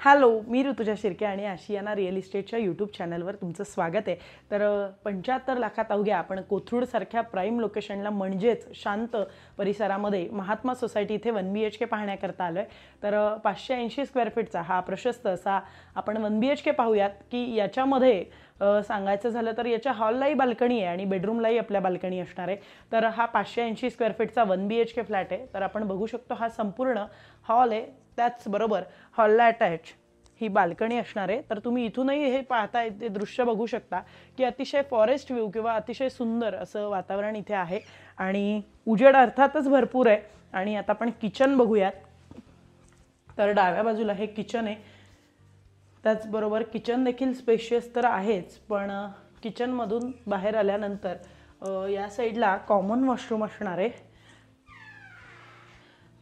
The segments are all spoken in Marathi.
हॅलो, मी ऋतुजा शिर्के आणि आशियाना रिअल इस्टेटच्या यूट्यूब चॅनलवर तुमचं स्वागत आहे। तर 75 लाखात अवघ्या आपण कोथरूडसारख्या प्राईम लोकेशनला म्हणजेच शांत परिसरामध्ये महात्मा सोसायटी इथे 1 BHK पाहण्याकरता आलो आहे। तर 580 स्क्वेअर फीटचा हा प्रशस्त असा आपण 1 BHK पाहूयात की याच्यामध्ये सांगायचं झालं तर याच्या हॉललाही बाल्कनी आहे आणि बेडरूमलाही आपल्या बाल्कनी असणार आहे। तर हा 580 स्क्वेअर फीटचा 1 BHK फ्लॅट आहे। तर आपण बघू शकतो हा संपूर्ण हॉल आहे, त्याचबरोबर हॉलला अटॅच ही बाल्कनी असणार आहे। तर तुम्ही इथूनही हे पाहताय ते दृश्य बघू शकता की अतिशय फॉरेस्ट व्ह्यू किंवा अतिशय सुंदर असं वातावरण इथे आहे आणि उजेड अर्थातच भरपूर आहे। आणि आता आपण किचन बघूयात। तर डाव्या बाजूला हे किचन आहे, त्याचबरोबर किचन देखील स्पेशियस तर आहेच, पण किचनमधून बाहेर आल्यानंतर या साईडला कॉमन वॉशरूम असणार आहे।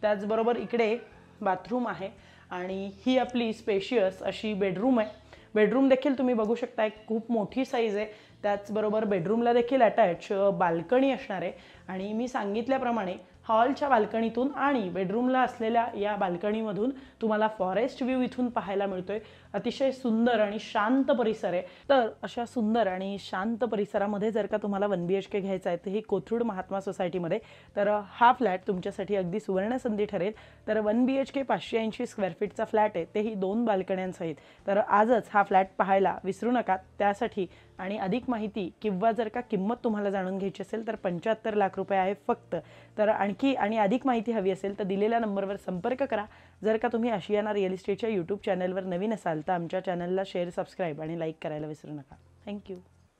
त्याचबरोबर इकडे बाथरूम आहे आणि ही आपली स्पेशियस अशी बेडरूम आहे। बेडरूम देखील तुम्ही बघू शकता, एक खूप मोठी साईज आहे। त्याचबरोबर बेडरूमला देखील अटॅच बाल्कनी असणार आहे आणि मी सांगितल्याप्रमाणे हॉलच्या बाल्कनीतून आणि बेडरूमला असलेल्या या बाल्कनीमधून तुम्हाला फॉरेस्ट व्ह्यू इथून पाहायला मिळतोय। अतिशय सुंदर आणि शांत परिसर आहे। तर अशा सुंदर आणि शांत परिसरामध्ये जर का तुम्हाला 1 BHK घ्यायचा आहे तर ही कोथरूड महात्मा सोसायटीमध्ये, तर हा फ्लॅट तुमच्यासाठी अगदी सुवर्ण संधी ठरेल। तर 1 BHK 580 स्क्वेअर फीटचा फ्लॅट आहे, तेही 2 बाल्कन्यांसहित। तर आजच हा फ्लॅट पाहायला विसरू नका। त्यासाठी आणि अधिक माहिती किंवा जर का किंमत तुम्हाला जाणून घ्यायची असेल तर 75 लाख रुपये आहे फक्त। तर आणखी आणि अधिक माहिती हवी असेल तर दिलेल्या नंबरवर संपर्क करा। जर का तुम्ही आशियाना रिअल इस्टेटच्या यूट्यूब चॅनलवर नवीन असाल तर आमच्या चॅनलला शेअर, सबस्क्राईब आणि लाईक करायला विसरू नका। थँक्यू।